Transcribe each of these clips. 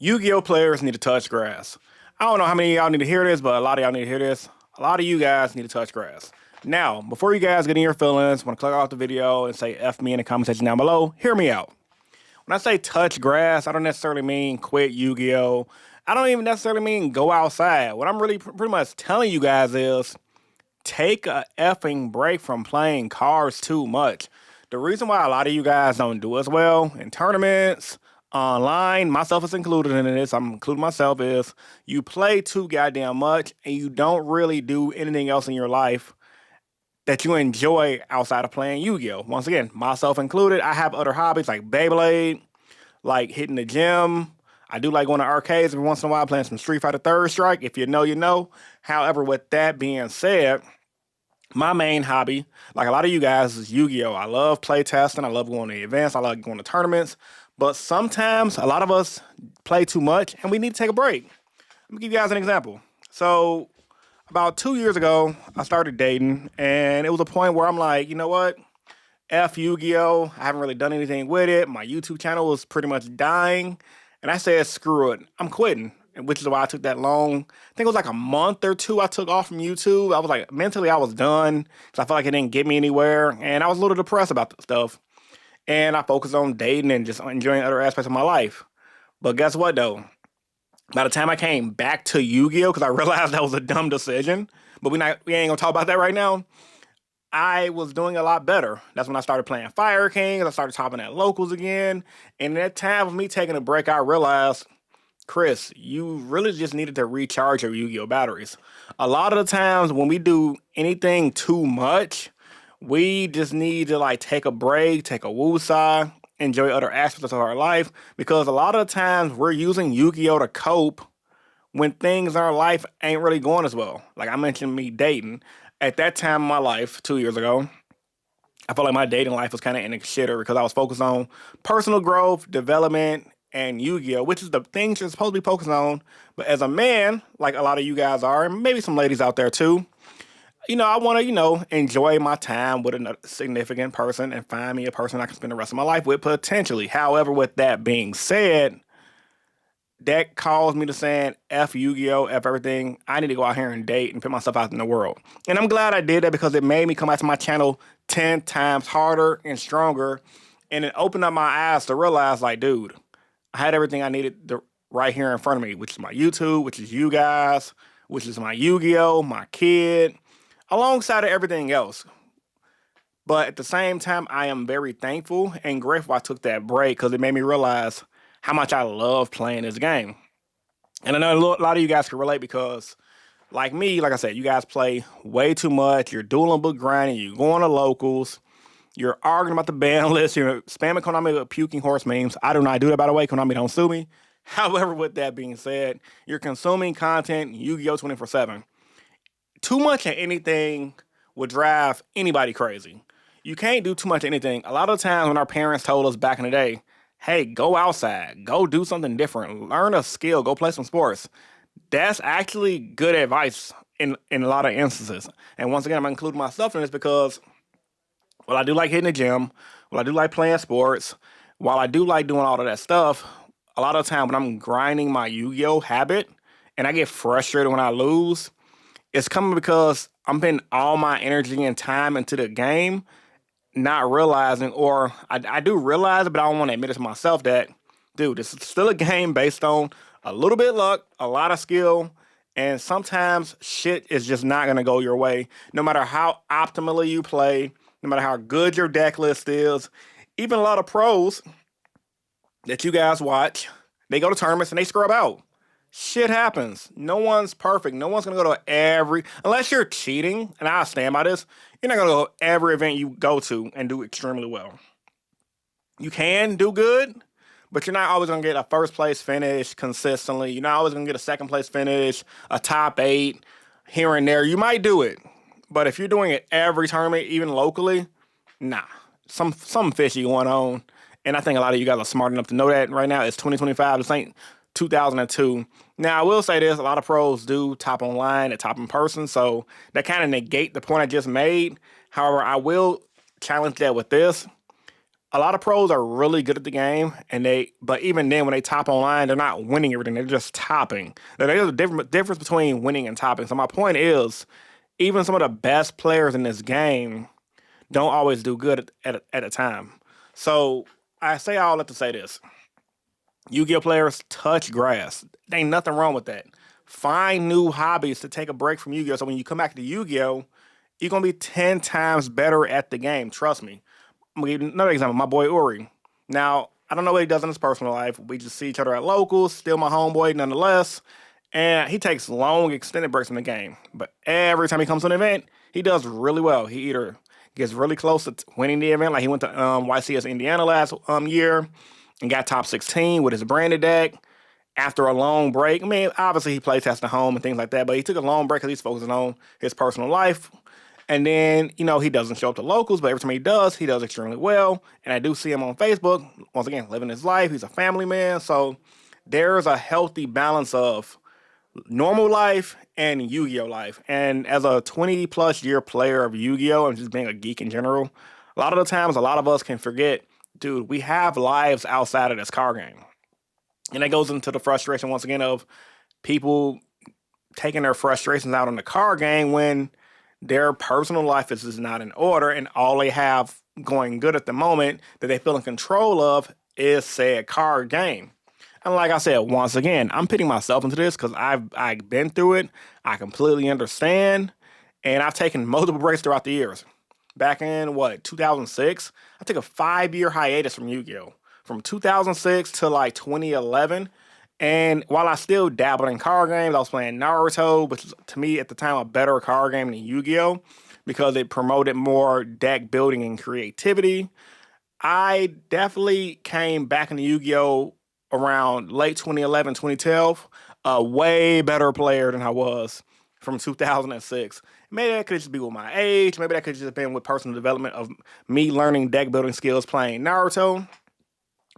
Yu-Gi-Oh players need to touch grass. I don't know how many of y'all need to hear this, but a lot of y'all need to hear this. A lot of you guys need to touch grass. Now, before you guys get in your feelings, want to click off the video and say F me in the comment section down below, hear me out. When I say touch grass, I don't necessarily mean quit Yu-Gi-Oh. I don't even necessarily mean go outside. What I'm really pretty much telling you guys is take a effing break from playing cards too much. The reason why a lot of you guys don't do as well in tournaments, online, myself is included in this, I'm including myself, is you play too goddamn much and you don't really do anything else in your life that you enjoy outside of playing Yu-Gi-Oh. Once again, myself included, I have other hobbies like Beyblade, like hitting the gym. I do like going to arcades every once in a while, playing some Street Fighter Third Strike. If you know, you know. However, with that being said, my main hobby, like a lot of you guys, is Yu-Gi-Oh. I love play testing. I love going to events. I like going to tournaments. But sometimes a lot of us play too much and we need to take a break. Let me give you guys an example. So about 2 years ago, I started dating, and it was a point where I'm like, you know what? F Yu-Gi-Oh! I haven't really done anything with it. My YouTube channel was pretty much dying. And I said, screw it. I'm quitting. And which is why I took that long. I think it was like a month or two I took off from YouTube. I was like, mentally, I was done because I felt like it didn't get me anywhere. And I was a little depressed about the stuff. And I focused on dating and just enjoying other aspects of my life. But guess what, though? By the time I came back to Yu-Gi-Oh, because I realized that was a dumb decision, but we ain't gonna talk about that right now. I was doing a lot better. That's when I started playing Fire Kings. I started topping at locals again. And at that time of me taking a break, I realized, Chris, you really just needed to recharge your Yu-Gi-Oh batteries. A lot of the times when we do anything too much, we just need to like take a break, take a woosah, enjoy other aspects of our life. Because a lot of the times we're using Yu-Gi-Oh to cope when things in our life ain't really going as well. Like I mentioned me dating. At that time in my life, 2 years ago, I felt like my dating life was kind of in a shitter because I was focused on personal growth, development, and Yu-Gi-Oh, which is the things you're supposed to be focused on. But as a man, like a lot of you guys are, and maybe some ladies out there too, I want to, enjoy my time with a significant person and find me a person I can spend the rest of my life with potentially. However, with that being said, that caused me to saying, F Yu-Gi-Oh, F everything. I need to go out here and date and put myself out in the world. And I'm glad I did that because it made me come back to my channel 10 times harder and stronger. And it opened up my eyes to realize, like, dude, I had everything I needed right here in front of me, which is my YouTube, which is you guys, which is my Yu-Gi-Oh, my kid, alongside of everything else. But at the same time, I am very thankful and grateful I took that break because it made me realize how much I love playing this game. And I know a lot of you guys can relate because, like me, like I said, you guys play way too much. You're dueling but grinding. You're going to locals. You're arguing about the ban list. You're spamming Konami with puking horse memes. I do not do that, by the way. Konami, don't sue me. However, with that being said, you're consuming content Yu-Gi-Oh 24/7. Too much of anything would drive anybody crazy. You can't do too much of anything. A lot of times when our parents told us back in the day, hey, go outside, go do something different, learn a skill, go play some sports. That's actually good advice in a lot of instances. And once again, I'm including myself in this because while I do like hitting the gym, while I do like playing sports, while I do like doing all of that stuff, a lot of the time when I'm grinding my Yu-Gi-Oh habit and I get frustrated when I lose, it's coming because I'm putting all my energy and time into the game, not realizing, or I do realize it, but I don't want to admit it to myself that, dude, this is still a game based on a little bit of luck, a lot of skill, and sometimes shit is just not going to go your way. No matter how optimally you play, no matter how good your deck list is, even a lot of pros that you guys watch, they go to tournaments and they scrub out. Shit happens. No one's perfect. No one's going to go to unless you're cheating, and I stand by this, you're not going to go to every event you go to and do extremely well. You can do good, but you're not always going to get a first place finish consistently. You're not always going to get a second place finish, a top 8, here and there. You might do it, but if you're doing it every tournament, even locally, nah. Something fishy going on, and I think a lot of you guys are smart enough to know that right now. It's 2025. This ain't 2002. Now, I will say this, a lot of pros do top online and top in person, so that kind of negate the point I just made. However, I will challenge that with this. a lot of pros are really good at the game, but even then, when they top online, they're not winning everything. They're just topping. There's a difference between winning and topping. So my point is, even some of the best players in this game don't always do good at a time. So I say all that to say this: Yu-Gi-Oh players touch grass. There ain't nothing wrong with that. Find new hobbies to take a break from Yu-Gi-Oh. So when you come back to Yu-Gi-Oh, you're gonna be 10 times better at the game. Trust me. I'm gonna give you another example. My boy Uri. Now, I don't know what he does in his personal life. We just see each other at locals, still my homeboy nonetheless. And he takes long, extended breaks from the game. But every time he comes to an event, he does really well. He either gets really close to winning the event, like he went to YCS Indiana last year and got top 16 with his branded deck after a long break. I mean, obviously he plays test at home and things like that, but he took a long break because he's focusing on his personal life. And then, he doesn't show up to locals, but every time he does extremely well. And I do see him on Facebook, once again, living his life. He's a family man. So there's a healthy balance of normal life and Yu-Gi-Oh life. And as a 20 plus year player of Yu-Gi-Oh and just being a geek in general, a lot of the times, a lot of us can forget, dude, we have lives outside of this card game. And that goes into the frustration, once again, of people taking their frustrations out on the card game when their personal life is just not in order, and all they have going good at the moment that they feel in control of is said card game. And like I said, once again, I'm putting myself into this because I've been through it. I completely understand, and I've taken multiple breaks throughout the years. Back in 2006, I took a 5-year hiatus from Yu-Gi-Oh! From 2006 to like 2011. And while I still dabbled in card games, I was playing Naruto, which was, to me at the time, a better card game than Yu-Gi-Oh! Because it promoted more deck building and creativity. I definitely came back into Yu-Gi-Oh! Around late 2011, 2012, a way better player than I was from 2006. Maybe that could just be with my age. Maybe that could just have been with personal development of me learning deck building skills playing Naruto.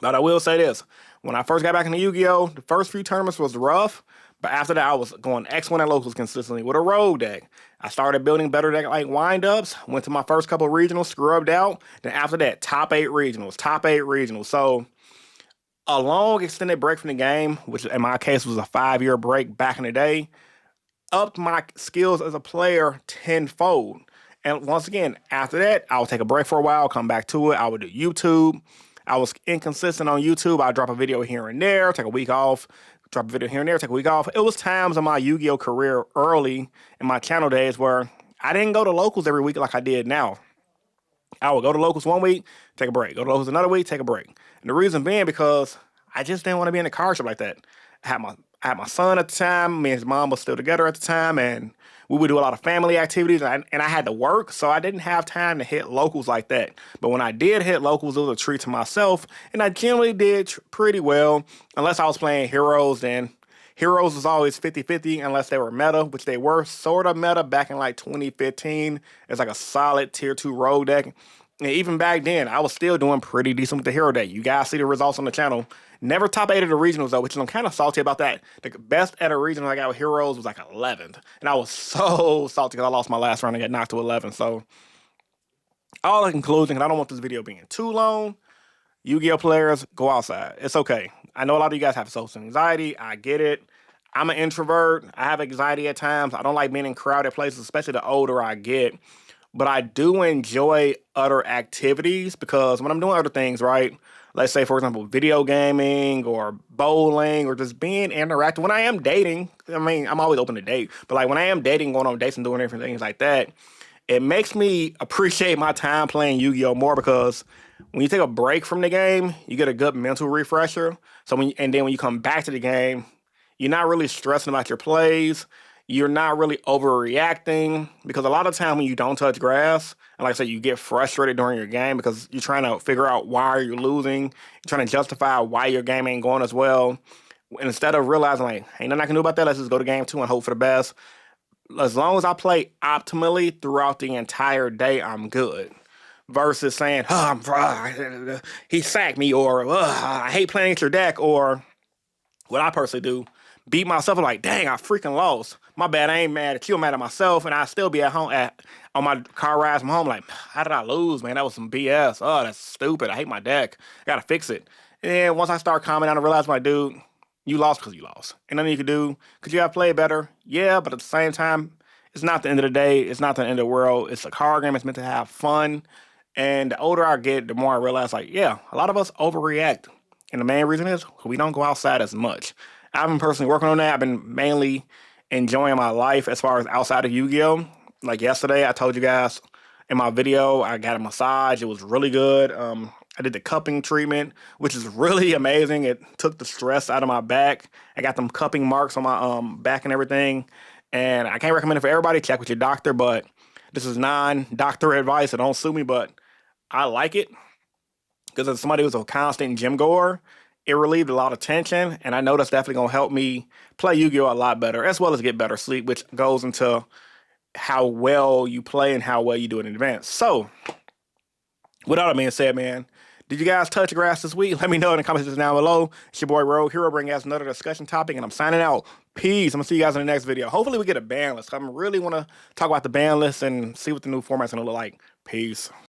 But I will say this. When I first got back into Yu-Gi-Oh!, the first few tournaments was rough, but after that I was going X1 at locals consistently with a rogue deck. I started building better deck like wind-ups, went to my first couple of regionals, scrubbed out. Then after that, top 8 regionals, top 8 regionals. So a long extended break from the game, which in my case was a 5-year break back in the day, upped my skills as a player tenfold. And once again, after that, I would take a break for a while, come back to it. I would do YouTube. I was inconsistent on YouTube. I'd drop a video here and there, take a week off, drop a video here and there, take a week off. It was times in my Yu-Gi-Oh career early in my channel days where I didn't go to locals every week like I did now. I would go to locals one week, take a break. Go to locals another week, take a break. And the reason being because I just didn't want to be in a car shop like that. I had my son at the time. Me and his mom was still together at the time, and we would do a lot of family activities, and I had to work, so I didn't have time to hit locals like that. But when I did hit locals, it was a treat to myself, and I generally did pretty well, unless I was playing heroes. Then heroes was always 50-50 unless they were meta, which they were sort of meta back in like 2015. It's like a solid tier 2 rogue deck. And even back then, I was still doing pretty decent with the hero deck. You guys see the results on the channel. Never top 8 of the regionals, though, which is I'm kind of salty about that. The best at a regional I got with heroes was like 11th. And I was so salty because I lost my last round and got knocked to 11. So, all in conclusion, and I don't want this video being too long, Yu-Gi-Oh players, go outside. It's okay. I know a lot of you guys have social anxiety. I get it. I'm an introvert. I have anxiety at times. I don't like being in crowded places, especially the older I get. But I do enjoy other activities because when I'm doing other things, right? Let's say, for example, video gaming or bowling or just being interactive. When I am dating, I mean, I'm always open to date. But like when I am dating, going on dates and doing different things like that, it makes me appreciate my time playing Yu-Gi-Oh more because when you take a break from the game, you get a good mental refresher. So and then when you come back to the game, you're not really stressing about your plays. You're not really overreacting because a lot of time when you don't touch grass, and like I said, you get frustrated during your game because you're trying to figure out why you're losing. You're trying to justify why your game ain't going as well. And instead of realizing like, ain't nothing I can do about that, let's just go to game 2 and hope for the best. As long as I play optimally throughout the entire day, I'm good. Versus saying, he sacked me, or I hate playing at your deck, or what I personally do, beat myself up like, dang, I freaking lost. My bad, I ain't mad at you, I'm mad at myself, and I still be at home on my car rides from home like, how did I lose, man? That was some BS. Oh, that's stupid. I hate my deck. I gotta fix it. And once I start calming down and realize, my dude, you lost because you lost. And nothing you could do. Could you have played better? Yeah, but at the same time, it's not the end of the day. It's not the end of the world. It's a card game. It's meant to have fun. And the older I get, the more I realize, like, yeah, a lot of us overreact. And the main reason is we don't go outside as much. I've been personally working on that. I've been mainly enjoying my life as far as outside of Yu-Gi-Oh! Like yesterday, I told you guys in my video, I got a massage. It was really good. I did the cupping treatment, which is really amazing. It took the stress out of my back. I got them cupping marks on my back and everything. And I can't recommend it for everybody. Check with your doctor, but this is non-doctor advice, so don't sue me, but I like it because as somebody who's a constant gym goer, it relieved a lot of tension, and I know that's definitely going to help me play Yu-Gi-Oh! A lot better, as well as get better sleep, which goes into how well you play and how well you do it in advance. So, with all that being said, man, did you guys touch grass this week? Let me know in the comments down below. It's your boy Rogue Hero bringing us another discussion topic, and I'm signing out. Peace. I'm going to see you guys in the next video. Hopefully we get a ban list. I really want to talk about the ban list and see what the new format's going to look like. Peace.